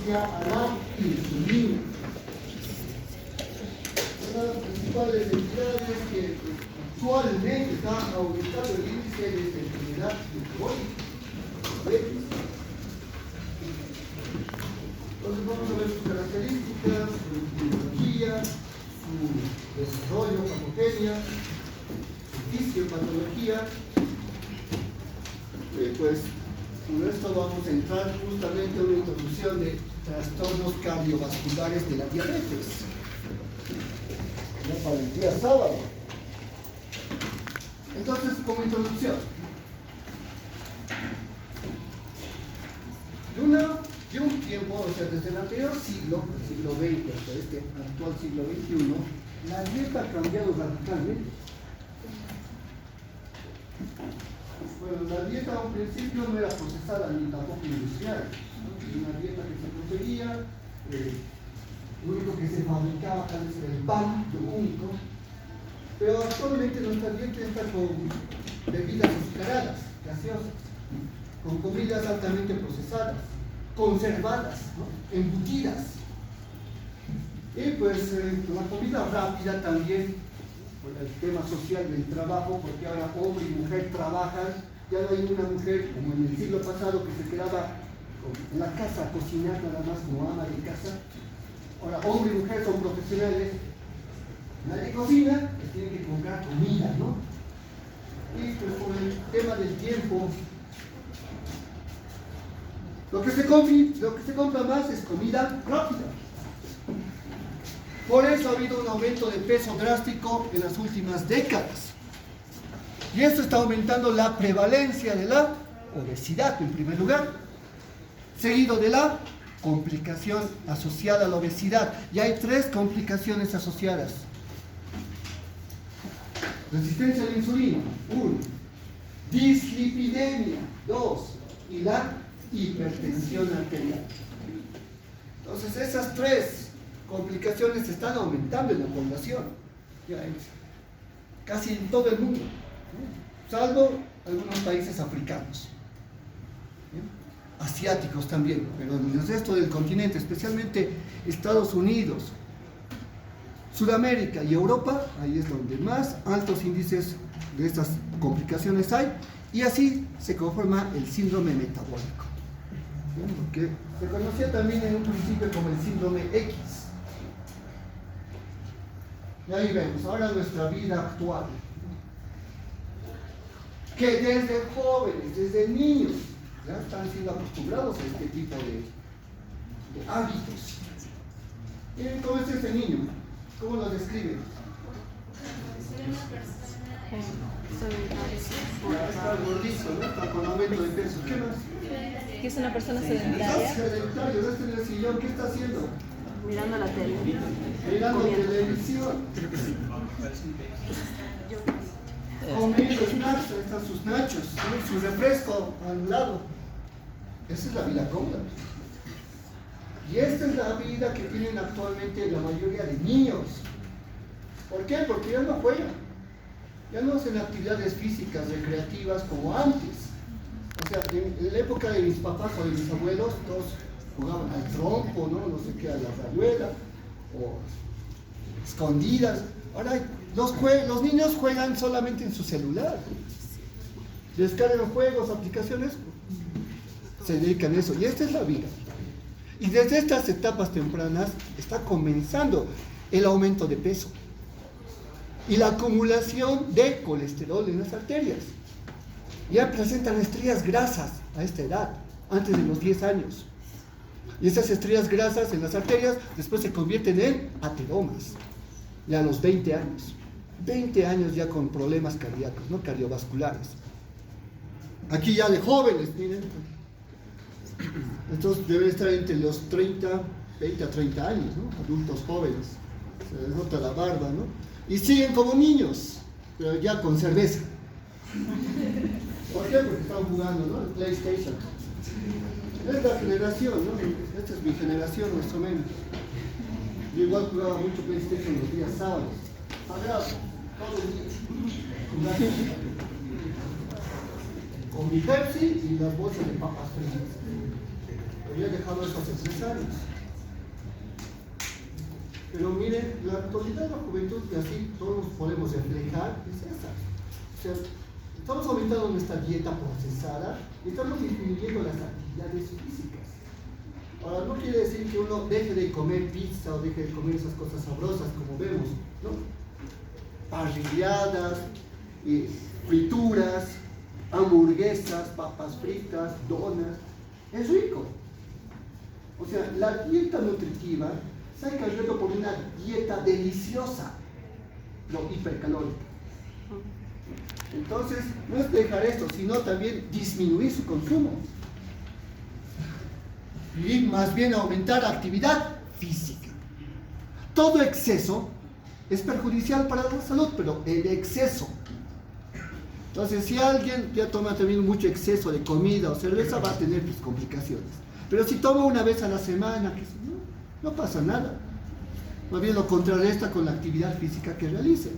resistencia a la insulina. Una de las principales entidades que actualmente está aumentando el índice de esta enfermedad metabólica. Entonces vamos a ver sus características, su etiología, su desarrollo, patogenia, su fisiopatología. Pues con esto vamos a entrar justamente en una introducción de trastornos cardiovasculares de la diabetes. Ya para el día sábado. Entonces, como introducción, de un tiempo, o sea, desde el anterior siglo, el siglo XX hasta este actual siglo XXI, la dieta ha cambiado radicalmente. Bueno, la dieta a un principio no era procesada ni tampoco industrial, ¿no? Una dieta que se conseguía, lo único que se fabricaba tal vez era el pan, lo único. Pero actualmente nuestra dieta está con bebidas azucaradas, gaseosas, con comidas altamente procesadas, conservadas, ¿no? Embutidas. Y pues con la comida rápida también, por el tema social del trabajo, porque ahora hombre y mujer trabajan, ya no hay una mujer como en el siglo pasado que se quedaba en la casa a cocinar nada más como ama de casa. Ahora hombre y mujer son profesionales, nadie cocina, pues tienen que comprar comida, ¿no? Y pues por el tema del tiempo, lo que se compra más es comida rápida. Por eso ha habido un aumento de peso drástico en las últimas décadas. Y esto está aumentando la prevalencia de la obesidad en primer lugar, seguido de la complicación asociada a la obesidad. Y hay 3 complicaciones asociadas. Resistencia a la insulina, 1. Dislipidemia, 2. Y la hipertensión arterial. Entonces esas 3 complicaciones están aumentando en la población, casi en todo el mundo, ¿no? Salvo algunos países africanos, ¿no? Asiáticos también, pero en el resto del continente, especialmente Estados Unidos, Sudamérica y Europa, ahí es donde más altos índices de estas complicaciones hay, y así se conforma el síndrome metabólico, ¿no? Que se conocía también en un principio como el síndrome X. Y ahí vemos, ahora nuestra vida actual, que desde jóvenes, desde niños, ya están siendo acostumbrados a este tipo de hábitos. Miren cómo es este niño, cómo lo describen. Ya está gordito, ¿no? Está con aumento de peso. ¿Qué más? Que es una persona Está sedentaria. sedentario, está en el sillón, ¿qué está haciendo? Mirando la tele. Mirando televisión. Comiendo snacks, ahí están sus nachos, ¿no? Su refresco al lado. Esa es la vida cómoda. Y esta es la vida que tienen actualmente la mayoría de niños. ¿Por qué? Porque ya no juegan. Ya no hacen actividades físicas, recreativas como antes. O sea, en la época de mis papás o de mis abuelos, todos jugaban al trompo, no sé qué, a la rayuela, o escondidas. Ahora los niños juegan solamente en su celular. Descargan juegos, aplicaciones, se dedican a eso. Y esta es la vida. Y desde estas etapas tempranas está comenzando el aumento de peso y la acumulación de colesterol en las arterias. Ya presentan estrellas grasas a esta edad, antes de los 10 años. Y esas estrellas grasas en las arterias después se convierten en ateromas, ya a los 20 años. 20 años ya con problemas cardíacos, ¿no? Cardiovasculares. Aquí ya de jóvenes, miren. Estos deben estar entre los 20 a 30 años, ¿no? Adultos jóvenes. Se les nota la barba, ¿no? Y siguen como niños, pero ya con cerveza. ¿Por qué? Porque están jugando, ¿no? El PlayStation. Es la generación, ¿no? Esta es mi generación, más o menos. Yo igual jugaba mucho PlayStation los días sábados. Sagrado, todo el día. Con mi Pepsi y las bolsas de papas fritas. habría dejado a esos empresarios. Pero miren, la actualidad de la juventud, que así todos podemos reflejar, es esa. O sea, estamos aumentando nuestra dieta procesada y estamos disminuyendo las actividades físicas. Ahora, no quiere decir que uno deje de comer pizza o deje de comer esas cosas sabrosas como vemos, ¿no? Parrilladas, frituras, hamburguesas, papas fritas, donas. Es rico. O sea, la dieta nutritiva se ha encargado por una dieta deliciosa, pero hipercalórica. Entonces, no es dejar esto, sino también disminuir su consumo. Y más bien aumentar la actividad física. Todo exceso es perjudicial para la salud, pero el exceso. Entonces, si alguien ya toma también mucho exceso de comida o cerveza, va a tener pues, complicaciones. Pero si toma una vez a la semana, no pasa nada. Más bien lo contrarresta con la actividad física que realice.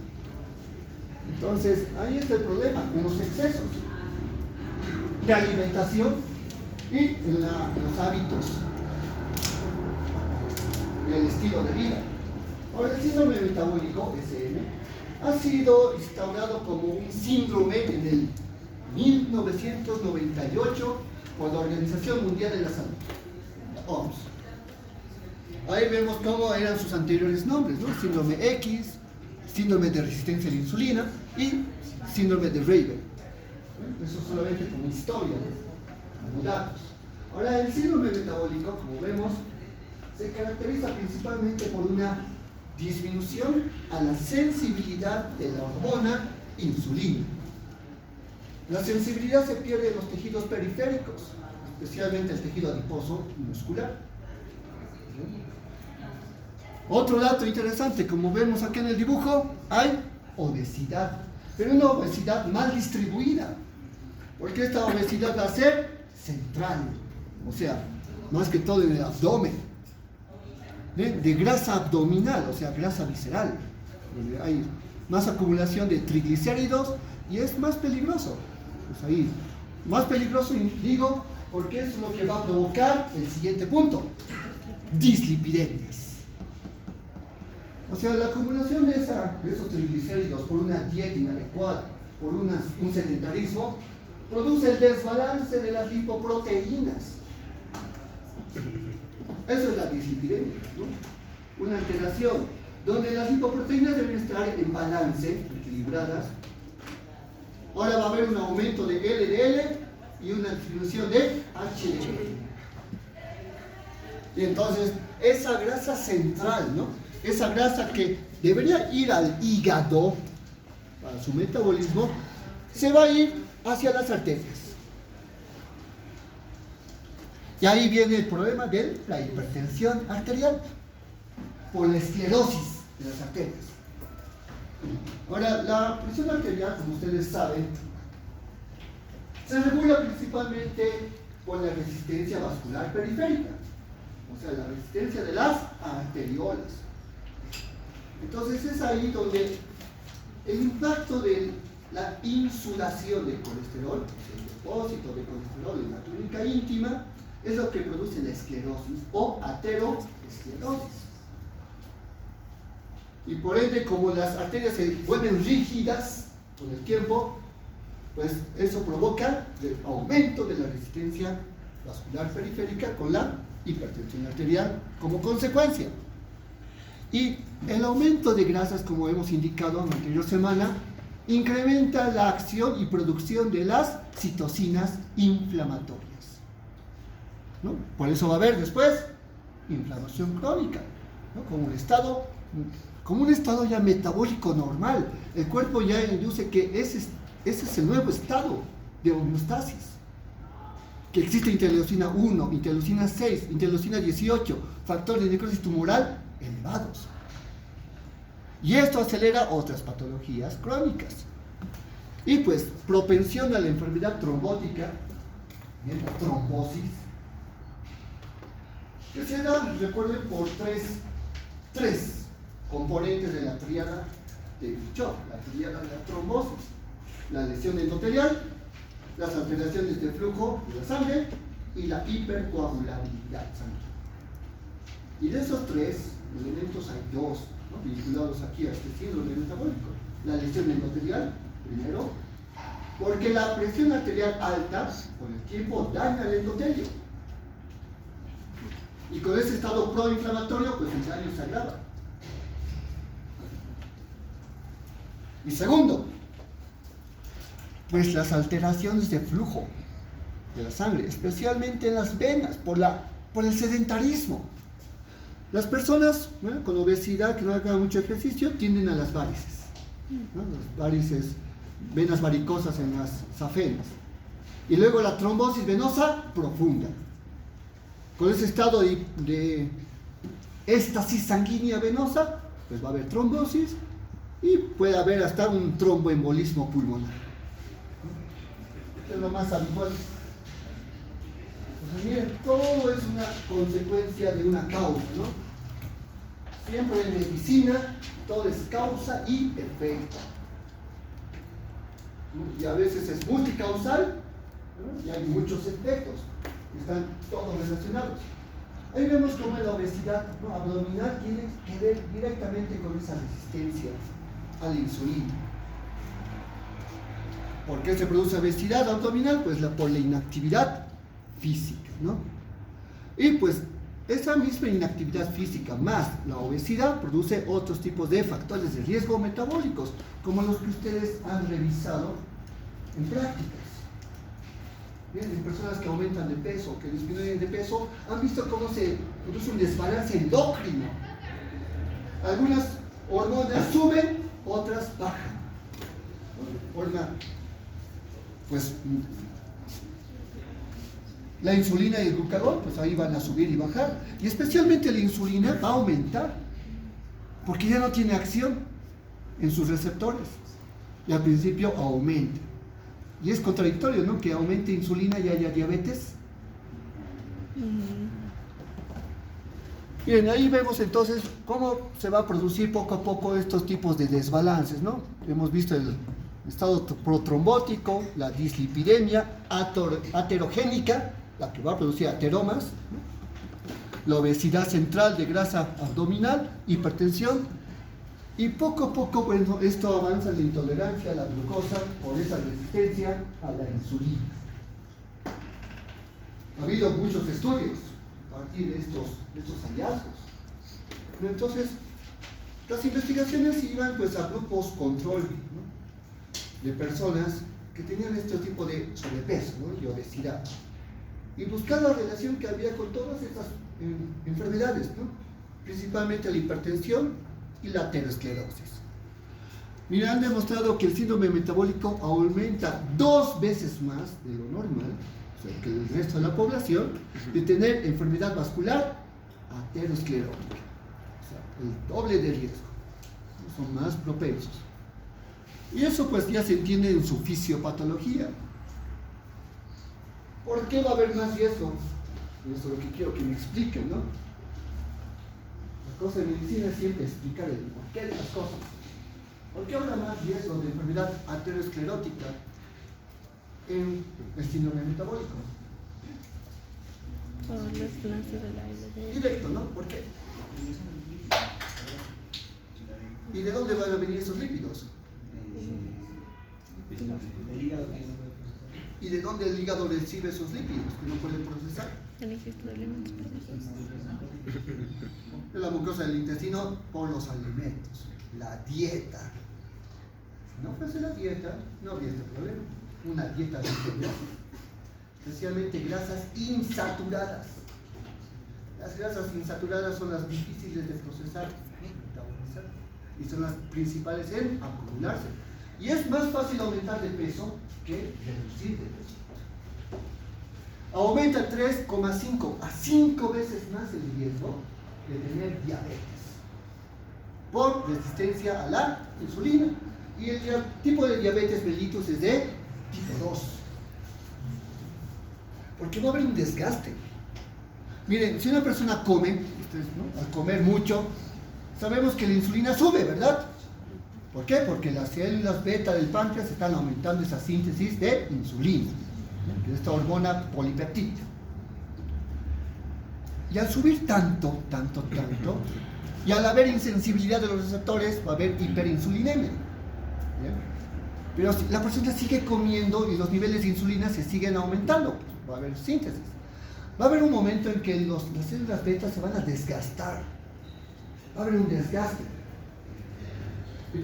Entonces, ahí está el problema, con los excesos de alimentación y en los hábitos, el estilo de vida. Ahora, el síndrome metabólico, SM, ha sido instaurado como un síndrome en el 1998 por la Organización Mundial de la Salud, la OMS. Ahí vemos cómo eran sus anteriores nombres, ¿no? Síndrome X, síndrome de resistencia a la insulina y síndrome de Raynaud. Eso solamente como historia, ¿no? Como datos. Ahora, el síndrome metabólico, como vemos, se caracteriza principalmente por una disminución a la sensibilidad de la hormona insulina. La sensibilidad se pierde en los tejidos periféricos, especialmente el tejido adiposo y muscular. Otro dato interesante, como vemos aquí en el dibujo, hay obesidad, pero una obesidad mal distribuida, porque esta obesidad va a ser central, o sea, más que todo en el abdomen, de grasa abdominal, o sea, grasa visceral, donde hay más acumulación de triglicéridos y es más peligroso. Pues ahí, más peligroso, digo, porque es lo que va a provocar el siguiente punto: dislipidemias. O sea, la acumulación de esos triglicéridos por una dieta inadecuada, por un sedentarismo, produce el desbalance de las lipoproteínas. Eso es la dislipidemia, ¿no? Una alteración donde las lipoproteínas deben estar en balance, equilibradas. Ahora va a haber un aumento de LDL y una disminución de HDL. Y entonces, esa grasa central, ¿no? Esa grasa que debería ir al hígado para su metabolismo, se va a ir hacia las arterias. Y ahí viene el problema de la hipertensión arterial por la esclerosis de las arterias. Ahora, la presión arterial, como ustedes saben, se regula principalmente por la resistencia vascular periférica, o sea, la resistencia de las arteriolas. Entonces es ahí donde el impacto de la insulación del colesterol, el depósito de colesterol en la túnica íntima, es lo que produce la esclerosis o aterosclerosis. Y por ende, como las arterias se vuelven rígidas con el tiempo, pues eso provoca el aumento de la resistencia vascular periférica con la hipertensión arterial como consecuencia. Y el aumento de grasas, como hemos indicado en la anterior semana, incrementa la acción y producción de las citocinas inflamatorias, ¿no? Por eso va a haber después inflamación crónica, ¿no? Como un estado ya metabólico normal. El cuerpo ya induce que ese es el nuevo estado de homeostasis. Que existe interleucina 1, interleucina 6, interleucina 18, factores de necrosis tumoral elevados. Y esto acelera otras patologías crónicas. Y pues, propensión a la enfermedad trombótica, la trombosis, que se da, recuerden, por tres componentes de la tríada de Shock, la tríada de la trombosis: la lesión endotelial, las alteraciones de flujo de la sangre y la hipercoagulabilidad sanguínea. Y de esos tres elementos hay dos, ¿no?, vinculados aquí a este síndrome metabólico. La lesión endotelial, primero, porque la presión arterial alta con el tiempo daña el endotelio. Y con ese estado proinflamatorio, pues el daño se agrava. Y segundo, pues las alteraciones de flujo de la sangre, especialmente en las venas, por el sedentarismo. Las personas, ¿no?, con obesidad que no hagan mucho ejercicio tienden a las varices, ¿no?, las varices, venas varicosas en las safenas. Y luego la trombosis venosa profunda. Con ese estado de éstasis sanguínea venosa, pues va a haber trombosis y puede haber hasta un tromboembolismo pulmonar. Es lo más habitual. Pues miren, todo es una consecuencia de una causa, ¿no? Siempre en medicina todo es causa y efecto. Y a veces es multicausal, ¿no?, y hay muchos efectos que están todos relacionados. Ahí vemos cómo la obesidad, ¿no?, abdominal tiene que ver directamente con esa resistencia a la insulina. ¿Por qué se produce obesidad abdominal? Pues por la inactividad física, ¿no? Y pues esa misma inactividad física más la obesidad produce otros tipos de factores de riesgo metabólicos, como los que ustedes han revisado en prácticas. Bien, en personas que aumentan de peso, que disminuyen de peso, han visto cómo se produce un desbalance endocrino. Algunas hormonas suben, otras bajan, ¿no?, de forma, pues, la insulina y el glucagón, pues ahí van a subir y bajar. Y especialmente la insulina va a aumentar, porque ya no tiene acción en sus receptores. Y al principio aumenta. Y es contradictorio, ¿no?, que aumente insulina y haya diabetes. Bien, ahí vemos entonces cómo se va a producir poco a poco estos tipos de desbalances, ¿no? Hemos visto el estado protrombótico, la dislipidemia aterogénica, la que va a producir ateromas, ¿no?, la obesidad central de grasa abdominal, hipertensión, y poco a poco, bueno, esto avanza en la intolerancia a la glucosa por esa resistencia a la insulina. Ha habido muchos estudios a partir de estos hallazgos. Pero entonces, las investigaciones iban pues a grupos control, ¿no?, de personas que tenían este tipo de sobrepeso, ¿no?, y obesidad. Y buscar la relación que había con todas estas enfermedades, ¿no?, principalmente la hipertensión y la aterosclerosis. Mira, han demostrado que el síndrome metabólico aumenta 2 veces más de lo normal, o sea, que el resto de la población, de tener enfermedad vascular aterosclerótica. O sea, el doble de riesgo. Son más propensos. Y eso pues ya se entiende en su fisiopatología. ¿Por qué va a haber más riesgo? Eso es lo que quiero que me expliquen, ¿no? La cosa de medicina es siempre explicar el porqué de las cosas. ¿Por qué habrá más riesgo de enfermedad aterosclerótica en el síndrome metabólico? Por los lances del aire. Directo, ¿no? ¿Por qué? ¿Y de dónde van a venir esos lípidos? ¿Y de dónde el hígado recibe esos lípidos que no pueden procesar? El ingesto de alimentos. De la mucosa del intestino por los alimentos, la dieta. Si no fuese la dieta, no habría este problema. Una dieta de grasas, especialmente grasas insaturadas. Las grasas insaturadas son las difíciles de procesar y metabolizar, y son las principales en acumularse. Y es más fácil aumentar de peso que reducir de peso. Aumenta 3,5 a 5 veces más el riesgo de tener diabetes por resistencia a la insulina. Y el tipo de diabetes mellitus es de tipo 2. Porque va a haber un desgaste. Miren, si una persona come, ustedes, ¿no?, al comer mucho, sabemos que la insulina sube, ¿verdad? ¿Por qué? Porque las células beta del páncreas están aumentando esa síntesis de insulina, ¿no?, que es esta hormona polipeptídea. Y al subir tanto, y al haber insensibilidad de los receptores, va a haber hiperinsulinemia. ¿Bien? Pero si la persona sigue comiendo y los niveles de insulina se siguen aumentando, pues va a haber síntesis. Va a haber un momento en que las células beta se van a desgastar. Va a haber un desgaste. Y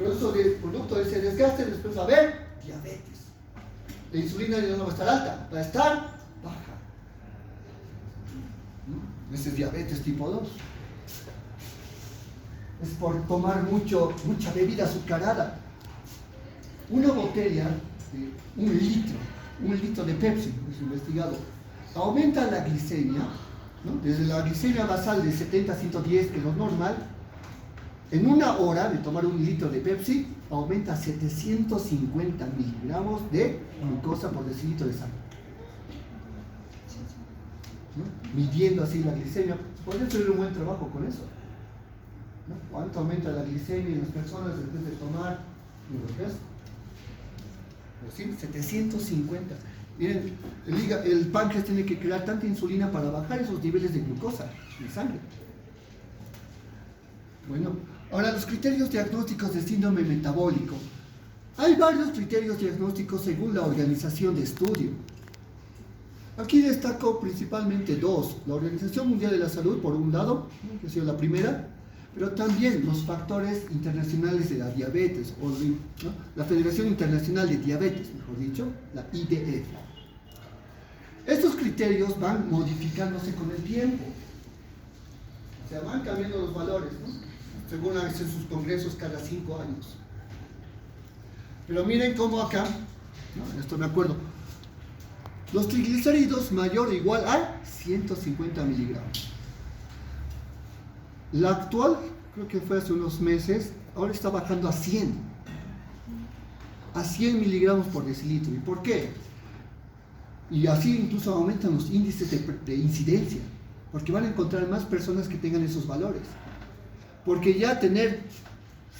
producto de ese desgaste, después va a haber diabetes. La insulina ya no va a estar alta, va a estar baja. Ese es diabetes tipo 2. Es por tomar mucha bebida azucarada. Una botella de un litro de Pepsi, es investigado, aumenta la glicemia, ¿no? Desde la glicemia basal de 70 a 110, que es lo normal, en una hora de tomar un litro de Pepsi, aumenta 750 miligramos de glucosa por decilitro de sangre. ¿No? Midiendo así la glicemia, podría hacer un buen trabajo con eso. ¿No? ¿Cuánto aumenta la glicemia en las personas después de tomar un 750. Miren, el páncreas tiene que crear tanta insulina para bajar esos niveles de glucosa en sangre. Bueno, ahora los criterios diagnósticos de síndrome metabólico. Hay varios criterios diagnósticos según la organización de estudio. Aquí destaco principalmente dos. La Organización Mundial de la Salud, por un lado, que ha sido la primera, pero también los factores internacionales de la diabetes, o ¿no? La Federación Internacional de Diabetes, mejor dicho, la IDF. Estos criterios van modificándose con el tiempo, o sea, van cambiando los valores, ¿no? Según hacen sus congresos cada 5 años. Pero miren cómo acá, ¿no? Esto me acuerdo, los triglicéridos mayor o igual a 150 miligramos. La actual, creo que fue hace unos meses, ahora está bajando a 100 miligramos por decilitro. ¿Y por qué? Y así incluso aumentan los índices de incidencia, porque van a encontrar más personas que tengan esos valores. Porque ya tener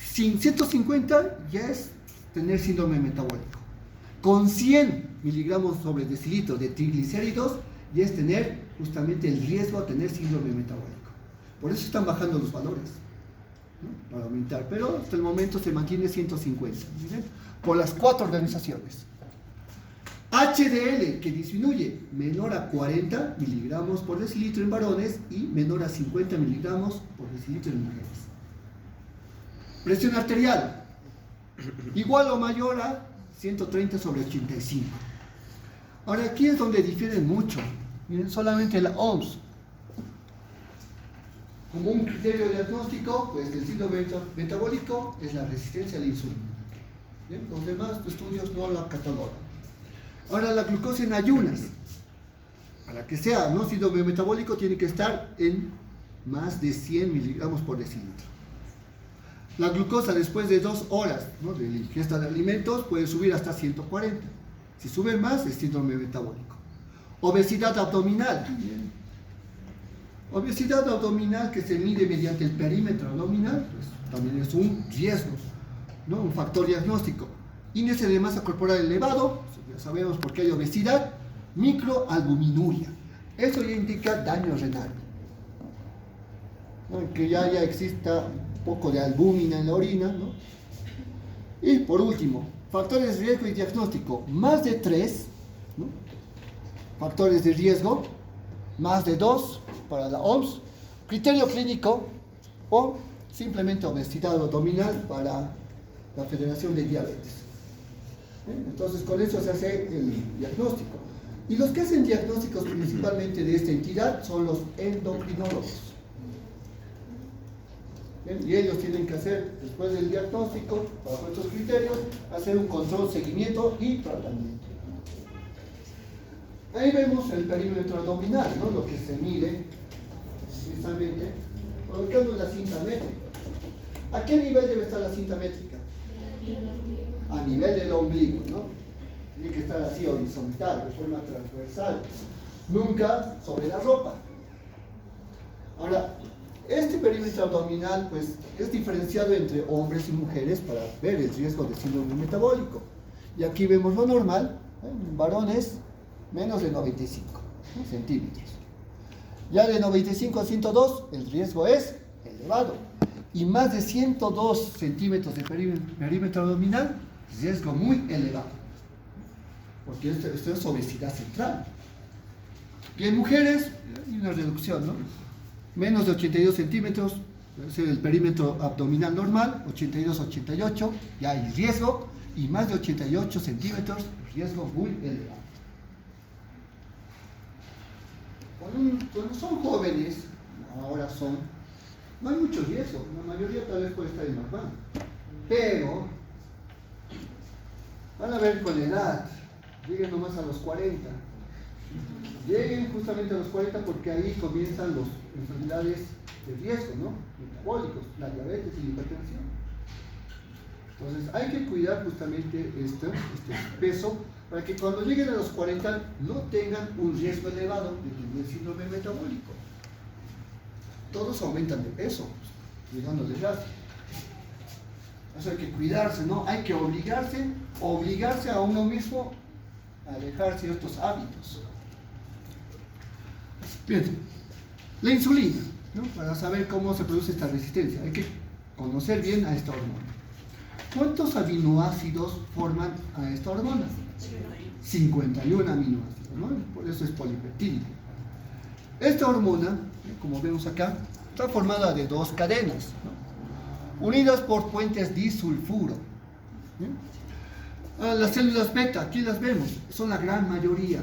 150 ya es tener síndrome metabólico. Con 100 miligramos sobre decilitro de triglicéridos ya es tener justamente el riesgo a tener síndrome metabólico. Por eso están bajando los valores, ¿no? Para aumentar, pero hasta el momento se mantiene 150, ¿miren? Por las 4 organizaciones. HDL, que disminuye menor a 40 miligramos por decilitro en varones y menor a 50 miligramos por decilitro en mujeres. Presión arterial, igual o mayor a 130 sobre 85. Ahora aquí es donde difieren mucho. Miren, solamente la OMS, como un criterio diagnóstico, pues del síndrome metabólico es la resistencia a la insulina. ¿Bien? Los demás estudios no la catalogan. Ahora la glucosa en ayunas, para que sea no síndrome metabólico, tiene que estar en más de 100 miligramos por decilitro. La glucosa después de 2 horas, ¿no?, de la ingesta de alimentos puede subir hasta 140. Si sube más es síndrome metabólico. Obesidad abdominal. Bien. Obesidad abdominal que se mide mediante el perímetro abdominal, pues también es un riesgo, ¿no? Un factor diagnóstico. Índice de masa corporal elevado, ya sabemos por qué hay obesidad. Microalbuminuria. Eso ya indica daño renal, ¿no? Que ya exista un poco de albúmina en la orina, ¿no? Y por último, factores de riesgo y diagnóstico. Más de 3, ¿no? Factores de riesgo, más de 2 para la OMS, criterio clínico o simplemente obesidad abdominal para la Federación de Diabetes. Entonces con eso se hace el diagnóstico. Y los que hacen diagnósticos principalmente de esta entidad son los endocrinólogos. Y ellos tienen que hacer, después del diagnóstico, bajo estos criterios, hacer un control, seguimiento y tratamiento. Ahí vemos el perímetro abdominal, ¿no? Lo que se mide precisamente colocando la cinta métrica. ¿A qué nivel debe estar la cinta métrica? A nivel del ombligo, ¿no? Tiene que estar así horizontal, de forma transversal, nunca sobre la ropa. Ahora, este perímetro abdominal pues es diferenciado entre hombres y mujeres para ver el riesgo de síndrome metabólico. Y aquí vemos lo normal, en varones menos de 95 centímetros. Ya de 95 a 102 el riesgo es elevado. Y más de 102 centímetros de perímetro abdominal, riesgo muy elevado. Porque esto es obesidad central. Y en mujeres hay una reducción, ¿no? Menos de 82 centímetros, es el perímetro abdominal normal, 82-88, ya hay riesgo, y más de 88 centímetros, riesgo muy elevado. Cuando son jóvenes, ahora son, no hay mucho riesgo, la mayoría tal vez puede estar en normal, pero van a ver con la edad, lleguen nomás a los 40, lleguen justamente a los 40 porque ahí comienzan las enfermedades de riesgo, ¿no? Metabólicos, la diabetes y la hipertensión. Entonces hay que cuidar justamente este peso para que cuando lleguen a los 40 no tengan un riesgo elevado de tener síndrome metabólico. Todos aumentan de peso, llegando de edad. Eso hay que cuidarse, ¿no? Hay que obligarse a uno mismo a dejar ciertos hábitos. Bien, la insulina, ¿no? Para saber cómo se produce esta resistencia, hay que conocer bien a esta hormona. ¿Cuántos aminoácidos forman a esta hormona? 51 aminoácidos, ¿no? Por eso es polipeptídico. Esta hormona, como vemos acá, está formada de dos cadenas, ¿no? Unidas por puentes disulfuro. Las células beta, aquí las vemos, son la gran mayoría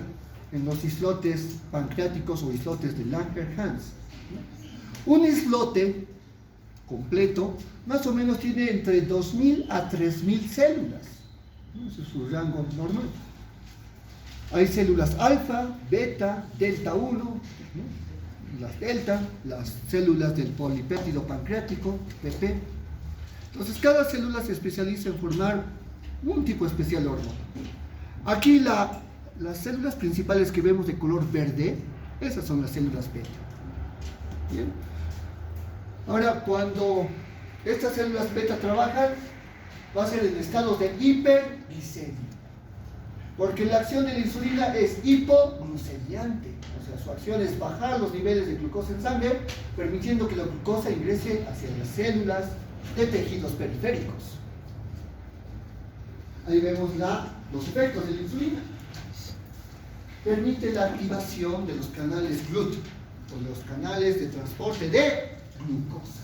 en los islotes pancreáticos o islotes de Langerhans. Un islote completo más o menos tiene entre 2.000 a 3.000 células. Ese es su rango normal. Hay células alfa, beta, delta 1, ¿no? Las delta, las células del polipéptido pancreático, PP. Entonces cada célula se especializa en formar un tipo especial de hormona. Aquí las células principales que vemos de color verde, esas son las células beta. ¿Bien? Ahora, cuando estas células beta trabajan, va a ser en estados de hiperglicemia. Porque la acción de la insulina es hipoglucemiante. O sea, su acción es bajar los niveles de glucosa en sangre, permitiendo que la glucosa ingrese hacia las células de tejidos periféricos. Ahí vemos los efectos de la insulina. Permite la activación de los canales GLUT, o los canales de transporte de glucosa.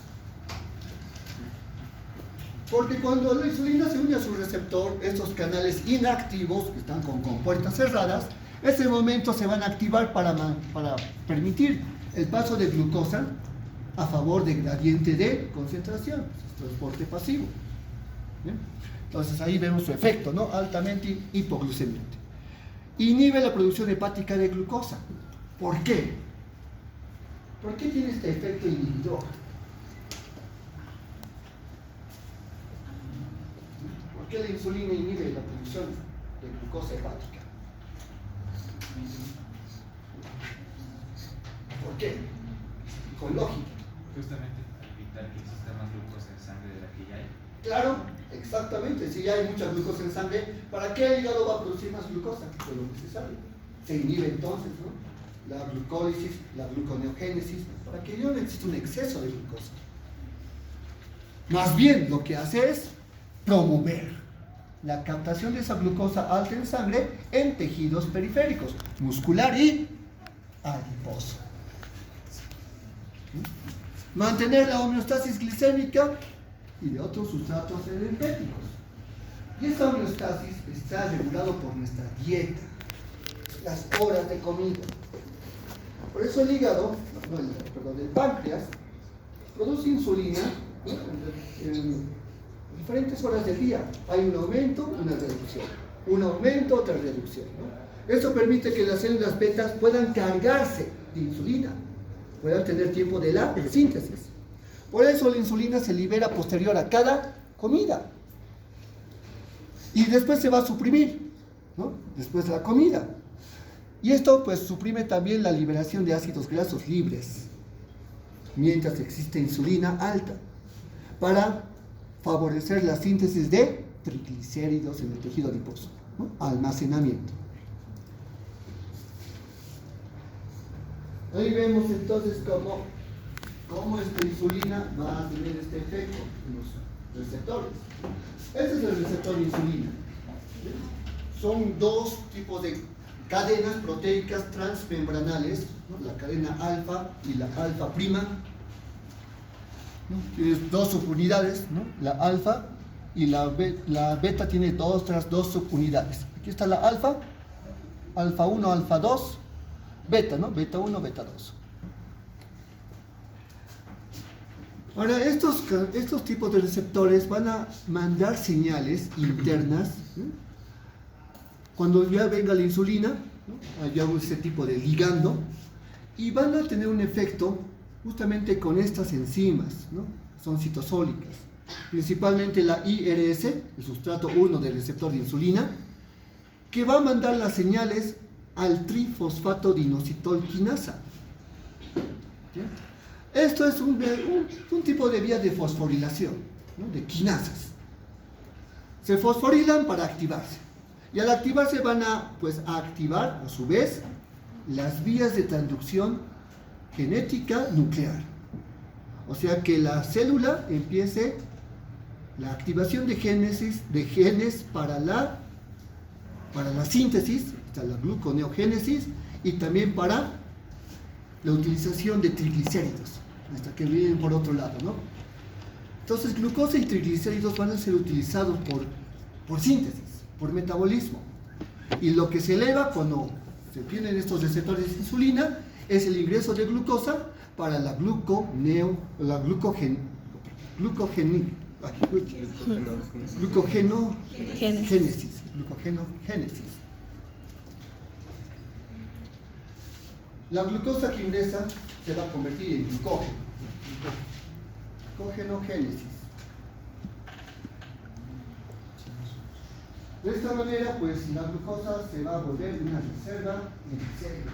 Porque cuando la insulina se une a su receptor, estos canales inactivos, que están con compuertas cerradas, en ese momento se van a activar para permitir el paso de glucosa a favor del gradiente de concentración, transporte pasivo. ¿Bien? Entonces ahí vemos su efecto, ¿no? Altamente hipoglucemiante. Inhibe la producción hepática de glucosa. ¿Por qué? ¿Por qué tiene este efecto inhibidor? ¿Por qué la insulina inhibe la producción de glucosa hepática? ¿Por qué? Con lógica. Justamente para evitar que exista más glucosa en sangre de la que ya hay. Claro, exactamente. Si ya hay mucha glucosa en sangre, ¿para qué el hígado va a producir más glucosa? Por lo necesario. Se inhibe entonces, ¿no? La glucólisis, la gluconeogénesis, para que no exista un exceso de glucosa. Más bien, lo que hace es promover la captación de esa glucosa alta en sangre en tejidos periféricos, muscular y adiposo. Mantener la homeostasis glicémica y de otros sustratos energéticos. Y esta homeostasis está regulado por nuestra dieta, las horas de comida. Por eso el hígado, el páncreas, produce insulina en diferentes horas del día. Hay un aumento, una reducción. Un aumento, otra reducción, ¿no? Esto permite que las células betas puedan cargarse de insulina, puedan tener tiempo de la síntesis. Por eso la insulina se libera posterior a cada comida. Y después se va a suprimir, ¿no? Después de la comida. Y esto pues suprime también la liberación de ácidos grasos libres, mientras existe insulina alta, para favorecer la síntesis de triglicéridos en el tejido adiposo, ¿no? Almacenamiento. Ahí vemos entonces cómo esta insulina va a tener este efecto en los receptores. Este es el receptor de insulina. Son dos tipos de cadenas proteicas transmembranales, ¿no? La cadena alfa y la alfa prima, ¿no? Tienes dos subunidades, ¿no? La alfa y la beta tiene otras dos subunidades. Aquí está la alfa, alfa 1, alfa 2, beta, ¿no? Beta 1, beta 2. Ahora, estos tipos de receptores van a mandar señales internas, ¿no? Cuando ya venga la insulina, ¿no? Hay ese tipo de ligando, y van a tener un efecto justamente con estas enzimas, ¿no? Son citosólicas, principalmente la IRS, el sustrato 1 del receptor de insulina, que va a mandar las señales al trifosfato diinositolquinasa. ¿Sí? Esto es un tipo de vía de fosforilación, ¿no? De quinasas. Se fosforilan para activarse. Y al activarse van a activar, a su vez, las vías de transducción genética nuclear. O sea que la célula empiece la activación de genes para la síntesis, la gluconeogénesis, y también para la utilización de triglicéridos, hasta que vienen por otro lado, ¿no? Entonces, glucosa y triglicéridos van a ser utilizados por síntesis, por metabolismo. Y lo que se eleva cuando se tienen estos receptores de insulina es el ingreso de glucosa para la glucogenogénesis. La glucosa que ingresa se va a convertir en glucógeno. Glucogenogénesis. De esta manera, pues la glucosa se va a volver una reserva en el cerebro.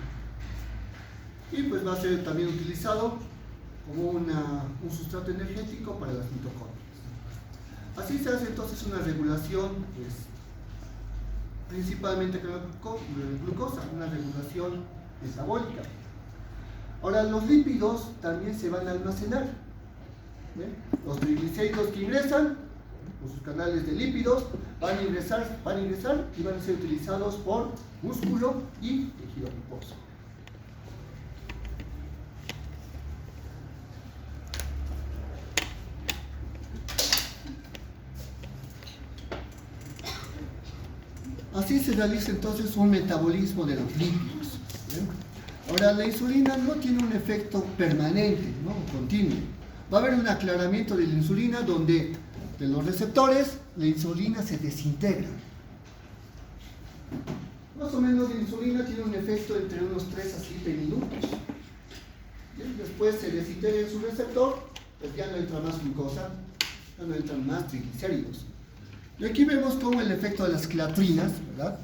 Y pues va a ser también utilizado como un sustrato energético para las mitocondrias. Así se hace entonces una regulación, pues, principalmente con la glucosa, una regulación metabólica. Ahora, los lípidos también se van a almacenar. ¿Ven? Los triglicéridos que ingresan con sus canales de lípidos van a ingresar y van a ser utilizados por músculo y tejido adiposo. Así se realiza entonces un metabolismo de los lípidos. ¿Bien? Ahora, la insulina no tiene un efecto permanente, ¿no? Continuo. Va a haber un aclaramiento de la insulina donde de los receptores la insulina se desintegra. Más o menos la insulina tiene un efecto entre unos 3 a 7 minutos. ¿Bien? Después se desintegra en su receptor, pues ya no entra más glucosa, ya no entran más triglicéridos. Y aquí vemos cómo el efecto de las clatrinas, ¿verdad?,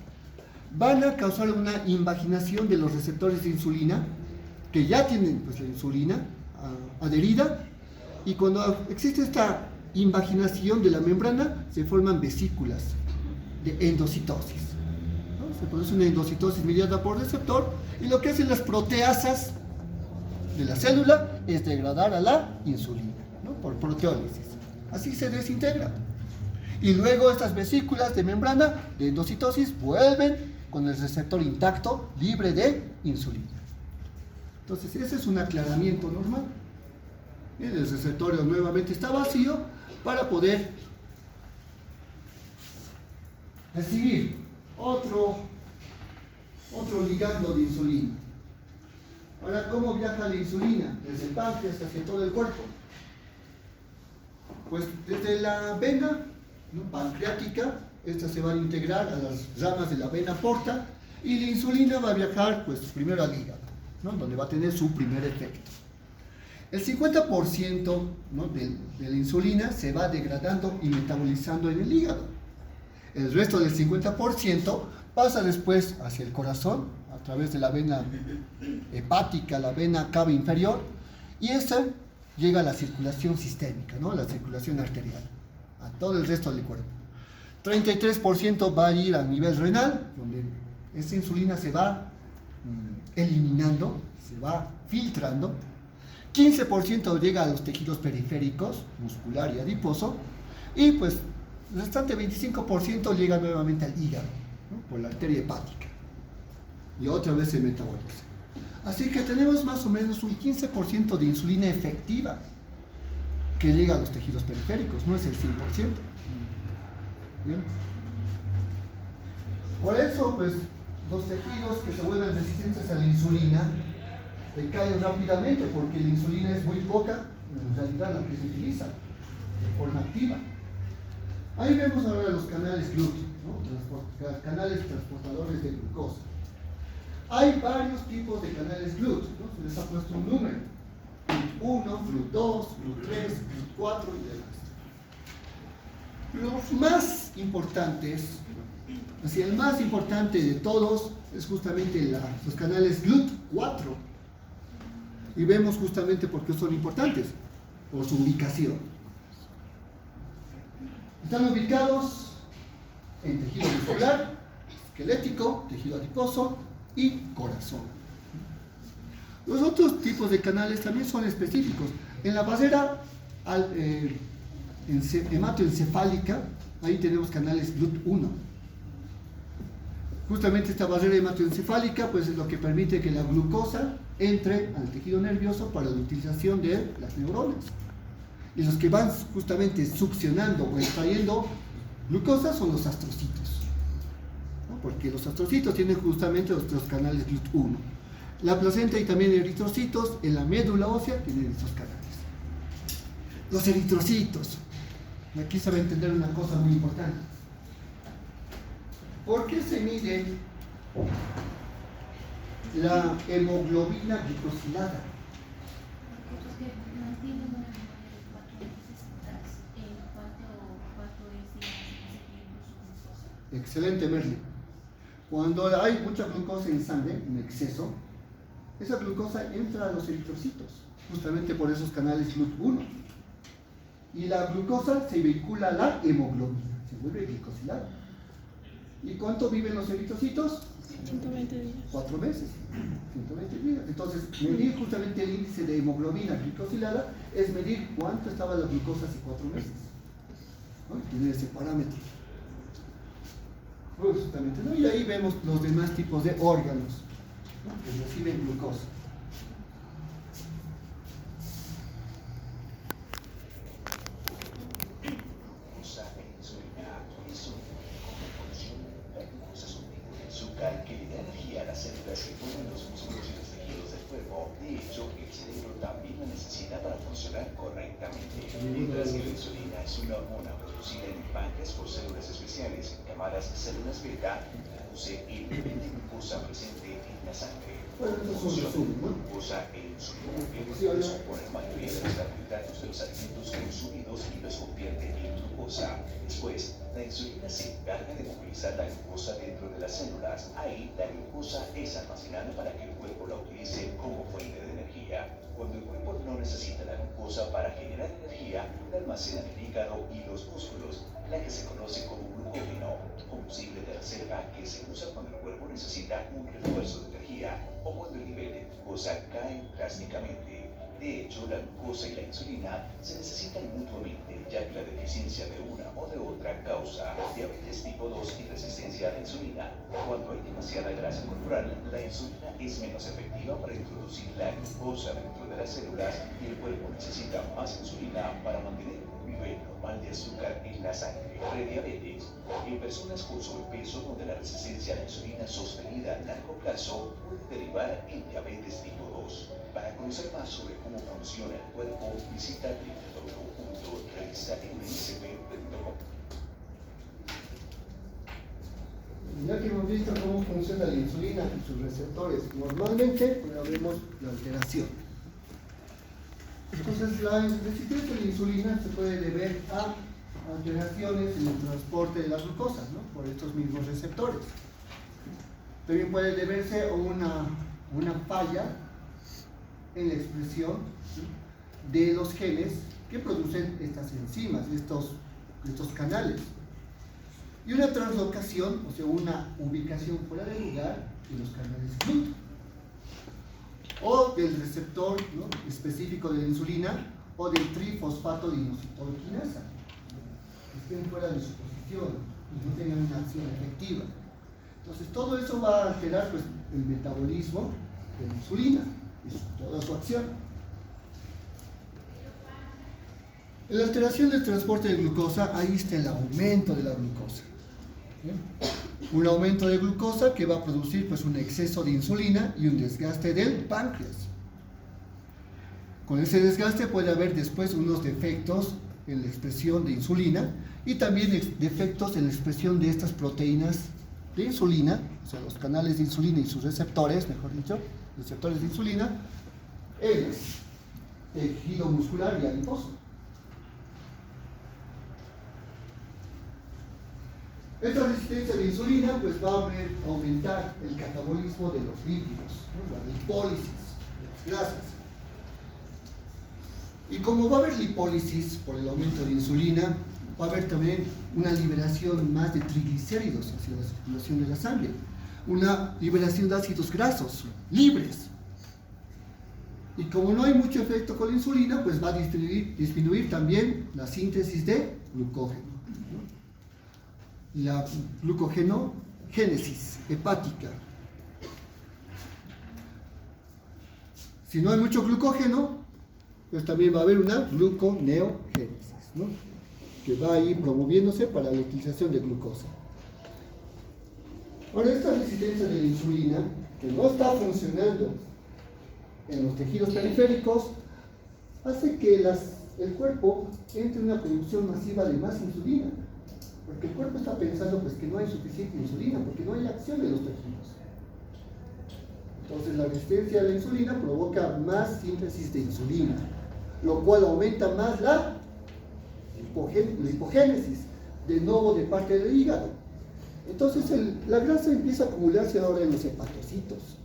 van a causar una invaginación de los receptores de insulina, que ya tienen pues la insulina adherida, y cuando existe esta invaginación de la membrana, se forman vesículas de endocitosis, ¿no? Se produce una endocitosis mediada por receptor, y lo que hacen las proteasas de la célula es degradar a la insulina, ¿no?, por proteólisis. Así se desintegra. Y luego estas vesículas de membrana de endocitosis vuelven con el receptor intacto, libre de insulina. Entonces, ese es un aclaramiento normal. El receptor nuevamente está vacío para poder recibir otro ligando de insulina. Ahora, ¿cómo viaja la insulina? Desde el páncreas hacia todo el cuerpo. Pues desde la vena, ¿no?, pancreática, esta se va a integrar a las ramas de la vena porta, y la insulina va a viajar pues primero al hígado, ¿no?, donde va a tener su primer efecto. El 50%, ¿no?, de la insulina se va degradando y metabolizando en el hígado. El resto del 50% pasa después hacia el corazón, a través de la vena hepática, la vena cava inferior, y esta llega a la circulación sistémica, ¿no?, la circulación arterial, a todo el resto del cuerpo. 33% va a ir a nivel renal, donde esta insulina se va eliminando, se va filtrando. 15% llega a los tejidos periféricos, muscular y adiposo, y pues el restante 25% llega nuevamente al hígado, ¿no? Por la arteria hepática, y otra vez se metaboliza. Así que tenemos más o menos un 15% de insulina efectiva que llega a los tejidos periféricos, no es el 100%. ¿Bien? Por eso, pues, los tejidos que se vuelven resistentes a la insulina decaen rápidamente, porque la insulina es muy poca, en realidad, la que se utiliza de forma activa. Ahí vemos ahora los canales GLUT, ¿no? Canales transportadores de glucosa. Hay varios tipos de canales GLUT, ¿no? Se les ha puesto un número: GLUT 1, GLUT 2, GLUT 3, GLUT 4 y demás. Los más importantes, así el más importante de todos, es justamente los canales GLUT 4. Y vemos justamente por qué son importantes, por su ubicación. Están ubicados en tejido muscular, esquelético, tejido adiposo y corazón. Los otros tipos de canales también son específicos. En la barrera hematoencefálica, ahí tenemos canales GLUT 1. Justamente esta barrera hematoencefálica pues es lo que permite que la glucosa entre al tejido nervioso para la utilización de las neuronas. Y los que van justamente succionando o extrayendo glucosa son los astrocitos, ¿no? Porque los astrocitos tienen justamente los canales GLUT 1. La placenta y también eritrocitos en la médula ósea tienen estos canales. Los eritrocitos. Aquí se va a entender una cosa muy importante. ¿Por qué se mide la hemoglobina glicosilada? Excelente, Merle. Cuando hay mucha glucosa en sangre, en exceso, esa glucosa entra a los eritrocitos, justamente por esos canales GLUT 1. Y la glucosa se vincula a la hemoglobina, se vuelve glicosilada. ¿Y cuánto viven los eritrocitos? 120 días. 4 meses, 120 días. Entonces, medir justamente el índice de hemoglobina glicosilada es medir cuánto estaba la glucosa hace 4 meses, ¿no? Tener ese parámetro. Justamente, ¿no? Y ahí vemos los demás tipos de órganos, ¿no? Que reciben glucosa. Que le da energía a las células que forman los músculos y los tejidos del cuerpo. De hecho, el cerebro también la necesita para funcionar correctamente. Mientras que la insulina es una hormona producida en el páncreas por células especiales llamadas células beta, produce el nivel de glucosa presente en la sangre. Bueno, esto es un resumen, ¿no? Glucosa e insulina que supone la mayoría de los carbohidratos de los alimentos consumidos y los convierte en glucosa. Después, la insulina se encarga de movilizar la glucosa dentro de las células. Ahí, la glucosa es almacenada para que el cuerpo la utilice como fuente de energía. Cuando el cuerpo no necesita la glucosa para generar energía, la almacena en el hígado y los músculos, la que se conoce como glucógeno, combustible de reserva que se usa cuando el cuerpo necesita un refuerzo de energía o cuando el nivel de glucosa cae drásticamente. De hecho, la glucosa y la insulina se necesitan mutuamente, ya que la deficiencia de una o de otra causa diabetes tipo 2 y resistencia a la insulina. Cuando hay demasiada grasa corporal, la insulina es menos efectiva para introducir la glucosa dentro de las células y el cuerpo necesita más insulina para mantener un nivel normal de azúcar en la sangre. Prediabetes. En personas con sobrepeso donde la resistencia a la insulina sostenida a largo plazo puede derivar en diabetes tipo 2. Para conocer más sobre cómo funciona el cuerpo, visita www.revistaMSP.com. Ya que hemos visto cómo funciona la insulina y sus receptores, normalmente vemos la alteración. Entonces, la resistencia a la insulina se puede deber a alteraciones en el transporte de la glucosa, ¿no? Por estos mismos receptores. También puede deberse a una falla en la expresión, ¿sí?, de los genes que producen estas enzimas, estos canales. Y una translocación, o sea, una ubicación fuera de lugar de los canales GLUT. o del receptor, ¿no?, específico de la insulina, o del trifosfato de inositoquinasa, que estén fuera de su posición y no tengan una acción efectiva. Entonces todo eso va a alterar, pues, el metabolismo de la insulina y toda su acción. En la alteración del transporte de glucosa, ahí está el aumento de la glucosa. ¿Bien? Un aumento de glucosa que va a producir, pues, un exceso de insulina y un desgaste del páncreas. Con ese desgaste puede haber después unos defectos en la expresión de insulina y también defectos en la expresión de estas proteínas de insulina, o sea, los canales de insulina y sus receptores, mejor dicho, receptores de insulina, en el tejido muscular y adiposo. Esta resistencia de insulina, pues, va a aumentar el catabolismo de los lípidos, ¿no?, la lipólisis de las grasas. Y como va a haber lipólisis por el aumento de insulina, va a haber también una liberación más de triglicéridos hacia la circulación de la sangre, una liberación de ácidos grasos libres. Y como no hay mucho efecto con la insulina, pues va a disminuir también la síntesis de glucógeno, ¿no?, la glucogenogénesis hepática. Si no hay mucho glucógeno, pues también va a haber una gluconeogénesis, ¿no?, que va a ir promoviéndose para la utilización de glucosa. Ahora, esta resistencia de la insulina, que no está funcionando en los tejidos periféricos, hace que el cuerpo entre en una producción masiva de más insulina, porque el cuerpo está pensando, pues, que no hay suficiente insulina, porque no hay acción de los tejidos. Entonces la resistencia a la insulina provoca más síntesis de insulina, lo cual aumenta más la hipogénesis, de nuevo de parte del hígado. Entonces la grasa empieza a acumularse ahora en los hepatocitos.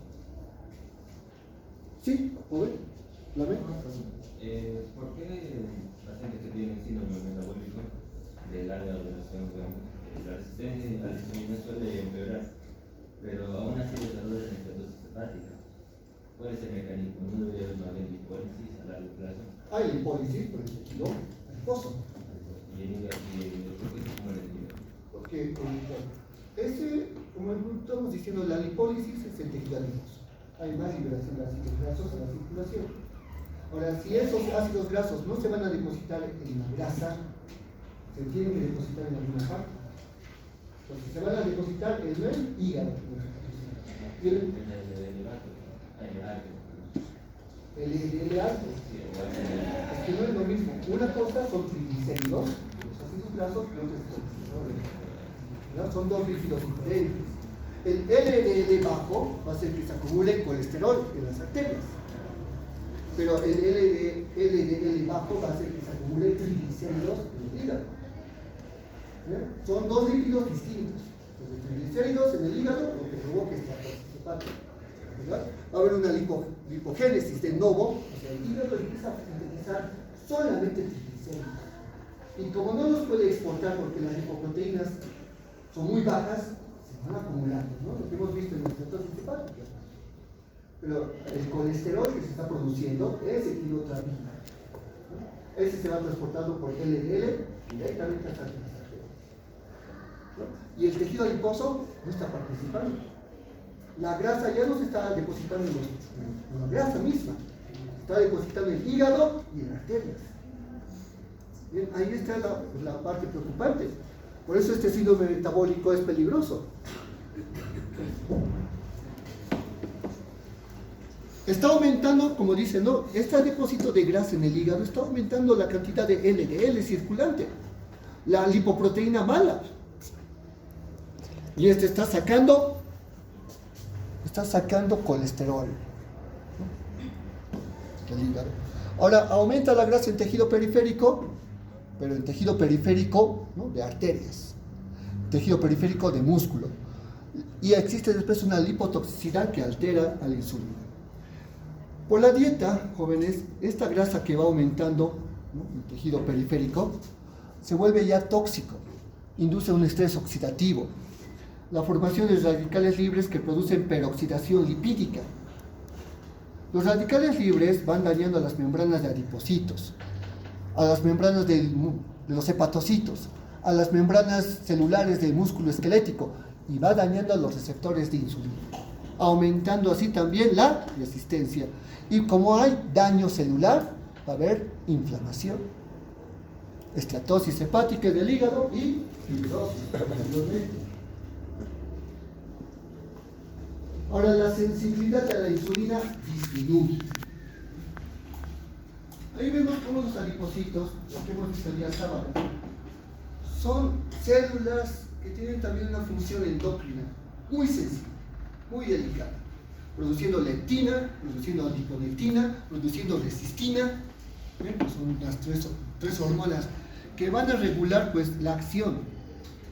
¿Sí? ¿Joven? ¿La ven? ¿Por qué pacientes que tienen síndrome metabólico de larga duración, la resistencia a la insulina suele empeorar, pero aún así desarrollan esteatosis hepática? ¿Cuál es el mecanismo? ¿No debería haber una lipólisis a largo plazo? Hay lipólisis por el tejido adiposo. ¿Y el hígado? ¿Por qué se muere el hígado? Porque como estamos diciendo, la lipólisis es el tejido adiposo. Hay más liberación de ácidos grasos a la circulación. Ahora, si esos ácidos grasos no se van a depositar en la grasa, se tienen que depositar en alguna parte. Entonces se van a depositar en el hígado. ¿Bien? El LDL alto. Es que no es lo mismo. Una cosa son triglicéridos, los ácidos grasos, y otra es colesterol. Son dos lípidos diferentes. El LDL bajo va a hacer que se acumule colesterol en las arterias, pero el LDL bajo va a hacer que se acumule triglicéridos en el hígado. Son dos lípidos distintos. Los triglicéridos en el hígado, lo que provoca esteatosis hepática. Va a haber una lipogénesis de nuevo, o sea, el hígado empieza a sintetizar solamente triglicéridos. Y como no los puede exportar porque las lipoproteínas son muy bajas, se van acumulando, ¿no?, lo que hemos visto en la esteatosis hepática. Pero el colesterol que se está produciendo, ese tiene otra vía, ¿no? Ese se va transportando por LDL directamente hasta el arterias, ¿no? Y el tejido adiposo no está participando. La grasa ya no se está depositando en la grasa misma, se está depositando en el hígado y en arterias. Bien, ahí está la parte preocupante. Por eso este síndrome metabólico es peligroso. Está aumentando, como dicen, ¿no?, este depósito de grasa en el hígado está aumentando la cantidad de LDL circulante, la lipoproteína mala. Y este está sacando colesterol, ¿no?, del hígado. Ahora, aumenta la grasa en tejido periférico, pero en tejido periférico, ¿no?, de arterias, tejido periférico de músculo. Y existe después una lipotoxicidad que altera a la insulina. Por la dieta, jóvenes, esta grasa que va aumentando, ¿no?, en tejido periférico, se vuelve ya tóxico, induce un estrés oxidativo, la formación de radicales libres que producen peroxidación lipídica. Los radicales libres van dañando a las membranas de adipocitos, a las membranas de los hepatocitos, a las membranas celulares del músculo esquelético y va dañando a los receptores de insulina, aumentando así también la resistencia. Y como hay daño celular, va a haber inflamación, esteatosis hepática del hígado y fibrosis. Ahora, la sensibilidad a la insulina disminuye. Ahí vemos cómo los adipocitos, lo que hemos visto el día sábado, son células que tienen también una función endocrina muy sensible, muy delicada, produciendo leptina, produciendo adiponectina, produciendo resistina. Pues son las tres hormonas que van a regular pues, la acción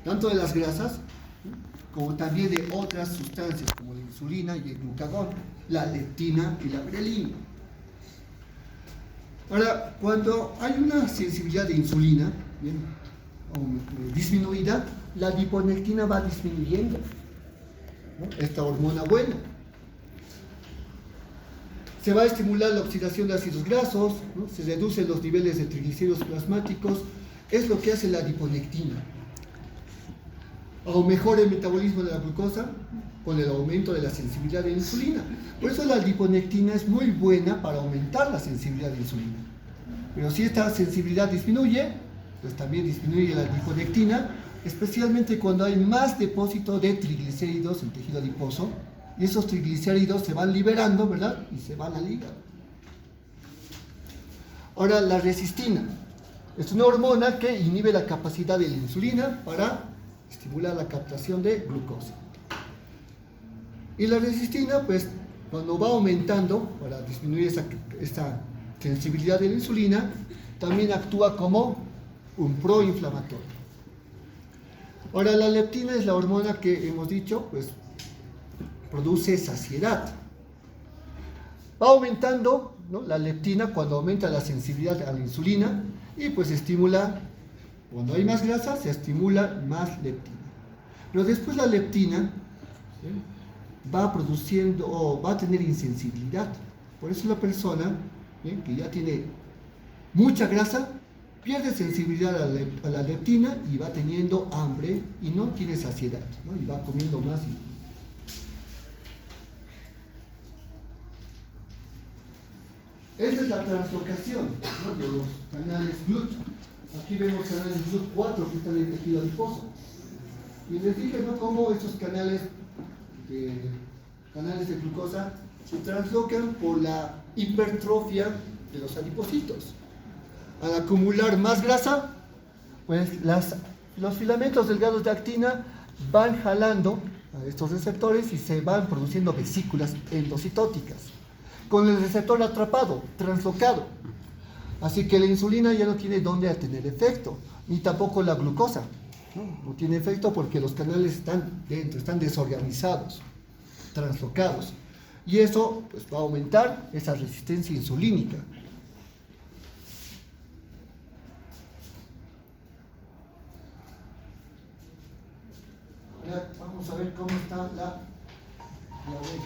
tanto de las grasas como también de otras sustancias como la insulina y el glucagón, la leptina y la grelina. Ahora, cuando hay una sensibilidad de insulina disminuida, la adiponectina va disminuyendo, ¿no? Esta hormona buena. Se va a estimular la oxidación de ácidos grasos, ¿no? Se reducen los niveles de triglicéridos plasmáticos, es lo que hace la adiponectina. O mejora el metabolismo de la glucosa con el aumento de la sensibilidad de la insulina. Por eso la adiponectina es muy buena para aumentar la sensibilidad de la insulina. Pero si esta sensibilidad disminuye, pues también disminuye la adiponectina, especialmente cuando hay más depósito de triglicéridos en tejido adiposo, y esos triglicéridos se van liberando, ¿verdad? Y se van al hígado. Ahora, la resistina es una hormona que inhibe la capacidad de la insulina para estimular la captación de glucosa. Y la resistina, pues, cuando va aumentando para disminuir esta sensibilidad de la insulina, también actúa como un proinflamatorio. Ahora, la leptina es la hormona que hemos dicho, pues, produce saciedad. Va aumentando, ¿no?, la leptina cuando aumenta la sensibilidad a la insulina y pues estimula, cuando hay más grasa, se estimula más leptina. Pero después la leptina, ¿sí?, va produciendo o va a tener insensibilidad. Por eso la persona, ¿sí?, que ya tiene mucha grasa pierde sensibilidad a la leptina y va teniendo hambre y no tiene saciedad, ¿no?, y va comiendo más y más. Esta es la translocación, ¿no?, de los canales GLUT. Aquí vemos canales GLUT4 que están en el tejido adiposo. Y les dije, ¿no?, cómo estos canales de glucosa se translocan por la hipertrofia de los adipocitos. Al acumular más grasa, pues los filamentos delgados de actina van jalando a estos receptores y se van produciendo vesículas endocitóticas, con el receptor atrapado, translocado. Así que la insulina ya no tiene dónde tener efecto, ni tampoco la glucosa. No tiene efecto porque los canales están dentro, están desorganizados, translocados. Y eso pues, va a aumentar esa resistencia insulínica. Ahora vamos a ver cómo está la diabetes.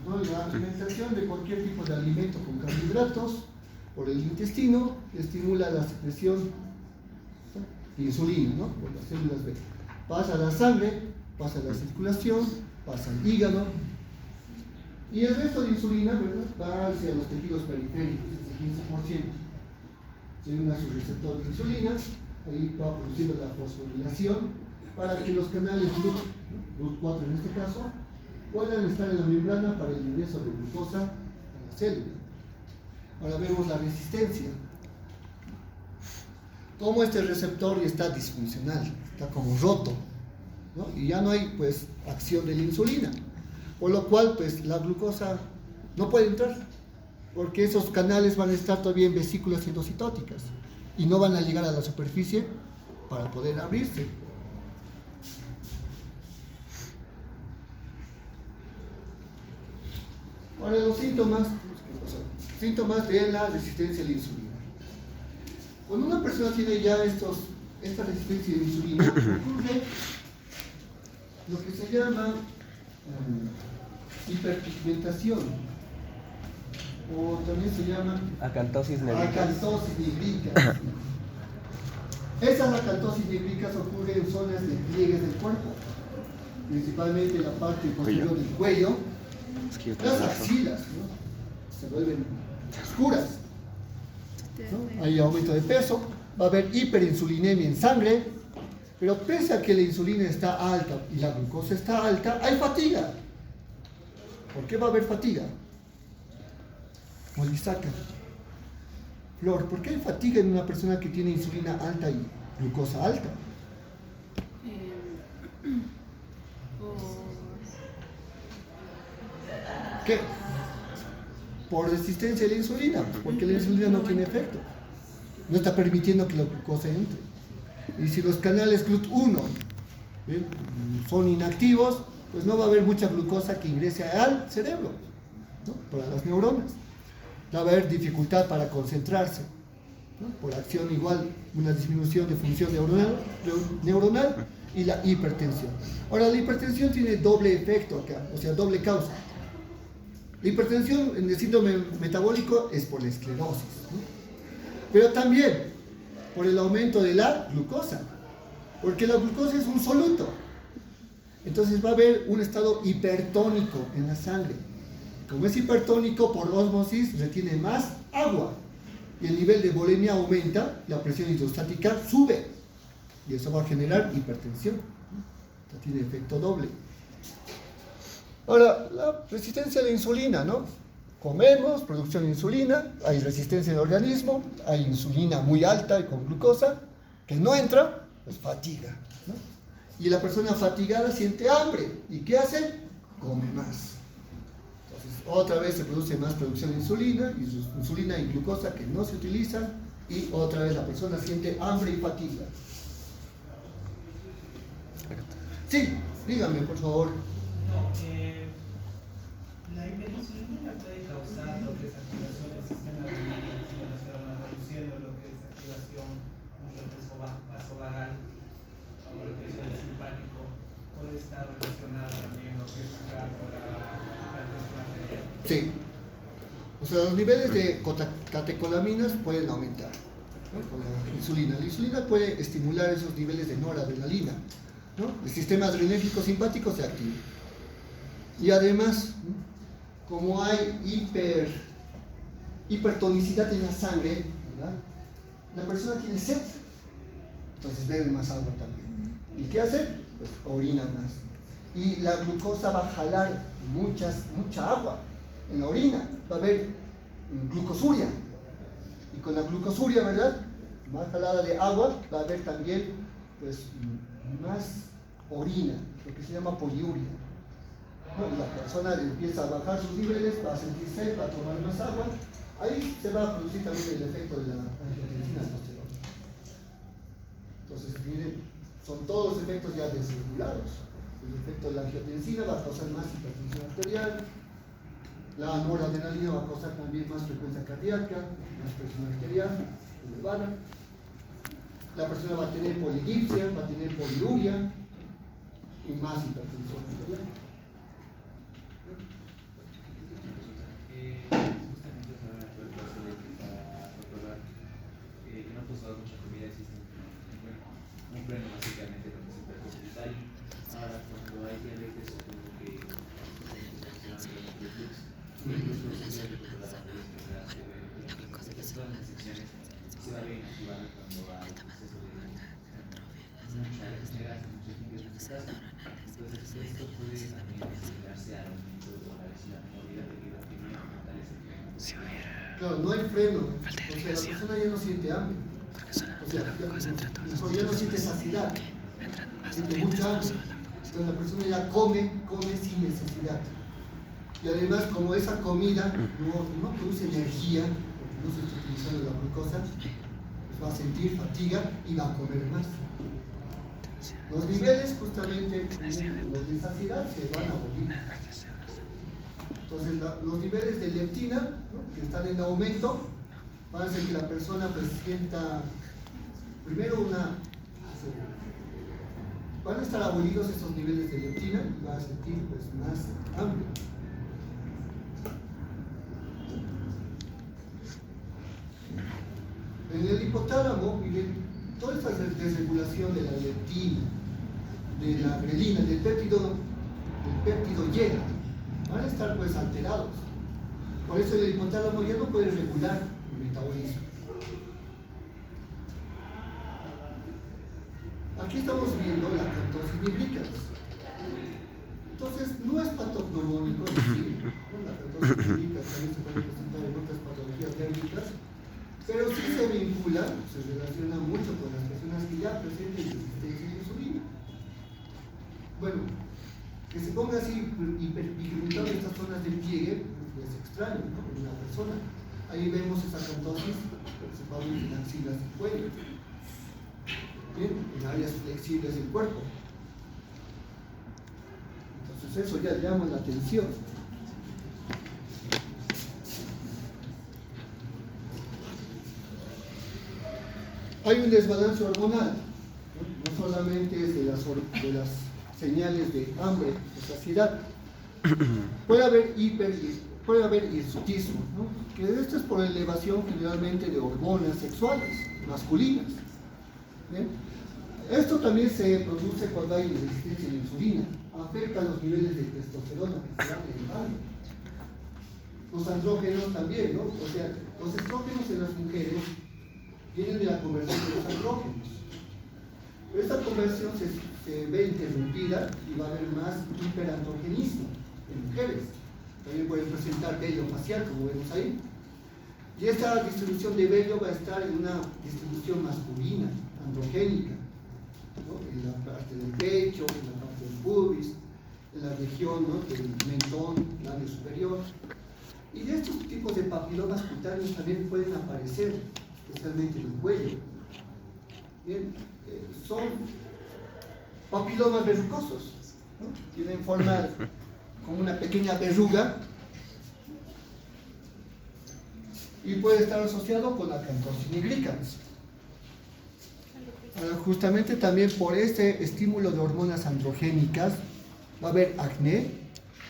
¿No? La alimentación de cualquier tipo de alimento con carbohidratos por el intestino estimula la secreción de insulina, ¿no?, por las células B. Pasa a la sangre, pasa a la circulación, pasa al hígado y el resto de insulina, ¿verdad?, va hacia los tejidos periféricos, ese 15%. Tiene una subreceptor de insulina, ahí va produciendo la fosforilación para que los canales GLUT4 en este caso puedan estar en la membrana para el ingreso de glucosa a la célula. Ahora vemos la resistencia. Cómo este receptor está disfuncional, está como roto, ¿no?, y ya no hay pues acción de la insulina, por lo cual pues la glucosa no puede entrar, porque esos canales van a estar todavía en vesículas endocitóticas y no van a llegar a la superficie para poder abrirse. Ahora los síntomas de la resistencia a la insulina. Cuando una persona tiene ya estos esta resistencia de insulina ocurre lo que se llama hiperpigmentación, o también se llama Acantosis negra. acantosis nigrica. Esas acantosis nigricas ocurren en zonas de pliegues del cuerpo, principalmente en la parte posterior del cuello, las axilas, ¿no? Se vuelven oscuras, ¿no? Hay aumento de peso, va a haber hiperinsulinemia en sangre, pero pese a que la insulina está alta y la glucosa está alta, hay fatiga. ¿Por qué va a haber fatiga? Molisaca. Flor, ¿por qué hay fatiga en una persona que tiene insulina alta y glucosa alta? ¿Qué? Por resistencia a la insulina, porque la insulina no tiene efecto. No está permitiendo que la glucosa entre. Y si los canales GLUT1 son inactivos, pues no va a haber mucha glucosa que ingrese al cerebro, ¿no? Para las neuronas. Va a haber dificultad para concentrarse, ¿no? Por acción igual, una disminución de función neuronal y la hipertensión. Ahora, la hipertensión tiene doble efecto acá, o sea, doble causa. La hipertensión en el síndrome metabólico es por la esclerosis, ¿no? Pero también por el aumento de la glucosa, porque la glucosa es un soluto. Entonces va a haber un estado hipertónico en la sangre. Como es hipertónico, por ósmosis retiene más agua y el nivel de volemia aumenta, la presión hidrostática sube y eso va a generar hipertensión. Esto tiene efecto doble. Ahora, la resistencia a la insulina, ¿no? Comemos, producción de insulina, hay resistencia en el organismo, hay insulina muy alta y con glucosa, que no entra, pues fatiga, ¿no? Y la persona fatigada siente hambre, ¿y qué hace? Come más. Entonces, otra vez se produce más producción de insulina y glucosa que no se utilizan, y otra vez la persona siente hambre y fatiga. Sí, dígame, por favor. La hiperinsulinemia puede causar lo que es activación del sistema inmunológico, reduciendo lo que es activación del reflejo vasovagal o lo que es el simpático. Puede estar relacionado también lo que es acá con la hipertensión arterial. Sí. O sea, los niveles de catecolaminas pueden aumentar, ¿no? Con la insulina. La insulina puede estimular esos niveles de noradrenalina, ¿no? El sistema adrenérgico simpático se activa. Y además, ¿no? Como hay hipertonicidad en la sangre, ¿verdad? La persona tiene sed, entonces bebe más agua también. ¿Y qué hace? Pues orina más. Y la glucosa va a jalar mucha agua en la orina, va a haber glucosuria. Y con la glucosuria, ¿verdad? Más jalada de agua, va a haber también pues, más orina, lo que se llama poliuria. La persona empieza a bajar sus niveles, va a sentir sed, va a tomar más agua. Ahí se va a producir también el efecto de la angiotensina posterior. Entonces, miren, son todos los efectos ya desregulados. El efecto de la angiotensina va a causar más hipertensión arterial. La noradrenalina va a causar también más frecuencia cardíaca, más presión arterial elevada. La persona va a tener polidipsia, va a tener poliuria y más hipertensión arterial. Justamente estaba de acuerdo con eso de para controlar que no hemos dado mucha comida, existe un freno básicamente lo que es hiperpositivario. Ahora cuando hay diabetes como que se va bien activada cuando hay exceso de mucha grasa, muchos líquidos viscosos. Entonces esto puede también asimilarse al aumento o la movilidad debido a que no hay tales efectos. Claro, no hay freno. O sea, la persona ya no siente hambre. O sea, ya no siente saciedad. Siente mucha hambre. Entonces la persona ya come sin necesidad. Y además, como esa comida no produce energía, porque no se está utilizando la glucosa, pues va a sentir fatiga y va a comer más. Los niveles justamente los de saciedad se van a morir. Entonces los niveles de leptina, ¿no? Que están en aumento van a hacer que la persona pues sienta primero una Van a estar abolidos estos niveles de leptina y va a sentir pues, más hambre. En el hipotálamo, miren, toda esta desregulación de la leptina, de la grelina, del péptido Y, van a estar pues alterados. Por eso el hipotálamo ya no puede regular el metabolismo. Aquí estamos viendo la cantosis nigricans. Entonces, no es patognomónico decir, ¿no? La cantosis nigricans también se puede presentar en otras patologías dérmicas, pero sí se vincula, se relaciona mucho con las personas que ya presenten resistencia a la insulina. Bueno, que se ponga así hiperpigmentado en estas zonas del pliegue es extraño, ¿no? En una persona. Ahí vemos esa cantosis principalmente en axilas y cuello. Bien, en áreas flexibles del cuerpo. Entonces eso ya llama la atención. Hay un desbalance hormonal, no solamente es de las señales de hambre, de saciedad. Puede haber hirsutismo, ¿no? Que esto es por elevación generalmente de hormonas sexuales masculinas. ¿Bien? Esto también se produce cuando hay resistencia a la insulina, afecta los niveles de testosterona que se van elevando. Los andrógenos también, ¿no? O sea, los estrógenos en las mujeres vienen de la conversión de los andrógenos. Pero esta conversión se ve interrumpida y va a haber más hiperandrogenismo en mujeres. También pueden presentar vello facial, como vemos ahí. Y esta distribución de vello va a estar en una distribución masculina, androgénica, ¿no? En la parte del pecho, en la parte del pubis, en la región, ¿no? Del mentón, labio superior. Y de estos tipos de papilomas cutáneos también pueden aparecer, especialmente en el cuello. Bien, son papilomas verrucosos, ¿no? Tienen forma como una pequeña verruga y puede estar asociado con la cantosis nigricans. Justamente también por este estímulo de hormonas androgénicas va a haber acné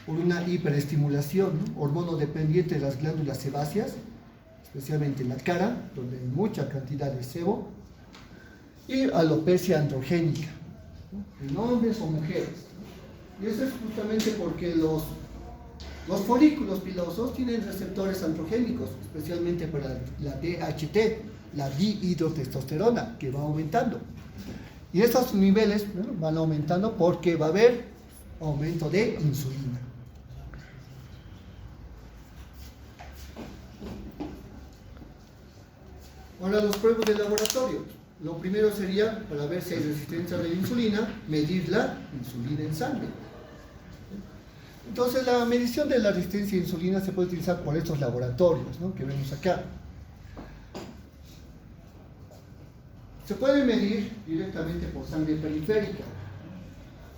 por una hiperestimulación, ¿no? Hormonodependiente de las glándulas sebáceas, especialmente en la cara, donde hay mucha cantidad de sebo, y alopecia androgénica, ¿no? En hombres o mujeres. Y eso es justamente porque los folículos pilosos tienen receptores androgénicos, especialmente para la DHT, la dihidrotestosterona, que va aumentando. Y estos niveles, ¿no? Van aumentando porque va a haber aumento de insulina. Ahora los pruebas de laboratorio. Lo primero sería, para ver si hay resistencia a la insulina, medir la insulina en sangre. Entonces la medición de la resistencia a insulina se puede utilizar por estos laboratorios, ¿no? Que vemos acá. Se puede medir directamente por sangre periférica.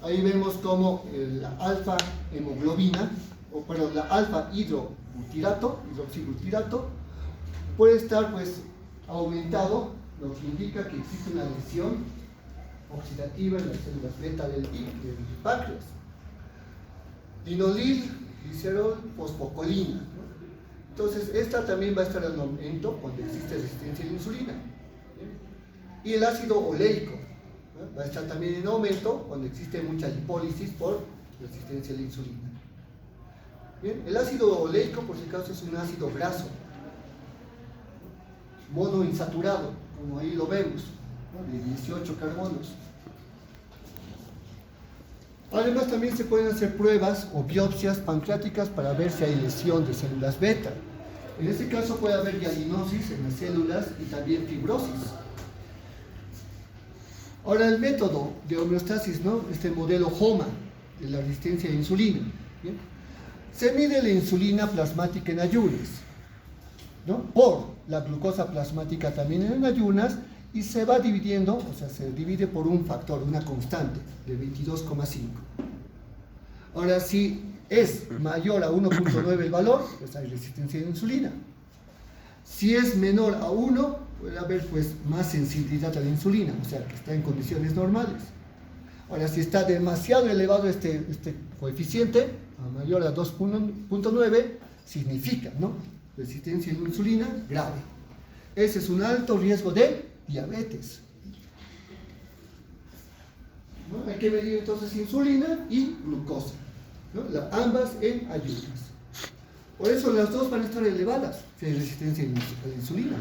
Ahí vemos como la alfa hemoglobina, o perdón, la alfa hidroxibutirato, puede estar pues aumentado, lo que indica que existe una lesión oxidativa en las células beta del páncreas. Linolil, glicerol, fosfocolina, ¿no? Entonces, esta también va a estar en aumento cuando existe resistencia a la insulina. Y el ácido oleico, ¿no? Va a estar también en aumento cuando existe mucha lipólisis por resistencia a la insulina. Bien, el ácido oleico, por si acaso, es un ácido graso, monoinsaturado, como ahí lo vemos, ¿no? De 18 carbonos. Además, también se pueden hacer pruebas o biopsias pancreáticas para ver si hay lesión de células beta. En este caso puede haber hialinosis en las células y también fibrosis. Ahora, el método de homeostasis, ¿no? Este modelo HOMA de la resistencia a la insulina. ¿Bien? Se mide la insulina plasmática en ayunas, ¿no? Por la glucosa plasmática también en ayunas, y se va dividiendo, o sea, se divide por un factor, una constante de 22,5. Ahora, si es mayor a 1.9 el valor, pues hay resistencia a la insulina. Si es menor a 1, puede haber pues más sensibilidad a la insulina, o sea que está en condiciones normales. Ahora, si está demasiado elevado este coeficiente, a mayor a 2.9, significa, ¿no?, resistencia a la insulina grave. Ese es un alto riesgo de diabetes. ¿No? Hay que medir entonces insulina y glucosa, ¿no?, ambas en ayunas. Por eso las dos van a estar elevadas si hay resistencia a la insulina,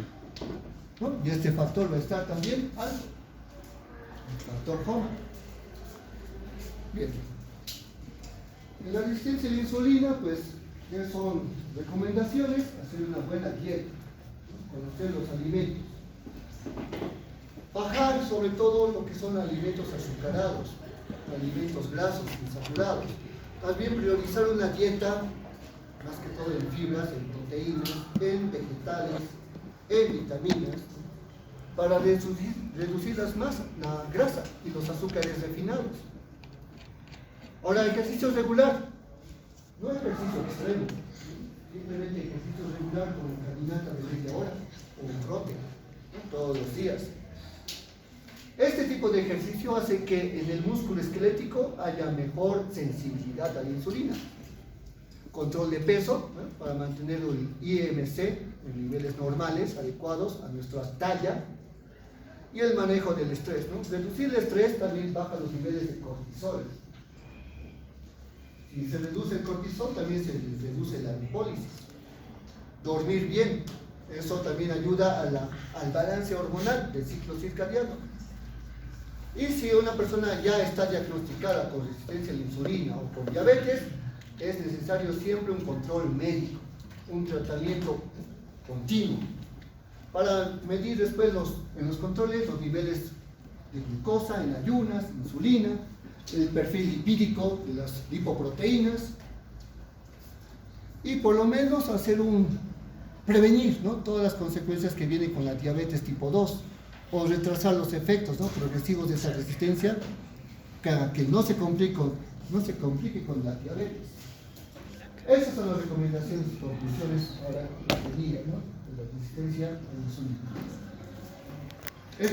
¿no? Y este factor va a estar también alto, el factor HOMA. Bien. En la resistencia a la insulina, pues, ¿qué son recomendaciones? Hacer una buena dieta, ¿no?, conocer los alimentos, bajar sobre todo lo que son alimentos azucarados, alimentos grasos, insaturados. También priorizar una dieta más que todo en fibras, en proteínas, en vegetales, en vitaminas, para reducir la grasa y los azúcares refinados. Ahora, ejercicio regular, no ejercicio extremo, simplemente ejercicio regular con caminata de media hora o un trote, ¿no?, todos los días. Este tipo de ejercicio hace que en el músculo esquelético haya mejor sensibilidad a la insulina. Control de peso, ¿no?, para mantener el IMC en niveles normales, adecuados a nuestra talla, y el manejo del estrés, ¿no? Reducir el estrés también baja los niveles de cortisol. Si se reduce el cortisol, también se reduce la lipólisis. Dormir bien, eso también ayuda al balance hormonal del ciclo circadiano. Y si una persona ya está diagnosticada con resistencia a la insulina o con diabetes, es necesario siempre un control médico, un tratamiento continuo, para medir después en los controles los niveles de glucosa en ayunas, insulina, el perfil lipídico de las lipoproteínas, y por lo menos prevenir, ¿no?, todas las consecuencias que vienen con la diabetes tipo 2, o retrasar los efectos, ¿no?, progresivos de esa resistencia, que no se complique con la diabetes. Esas son las recomendaciones y conclusiones para la medida, ¿no?, de la resistencia a la insulina.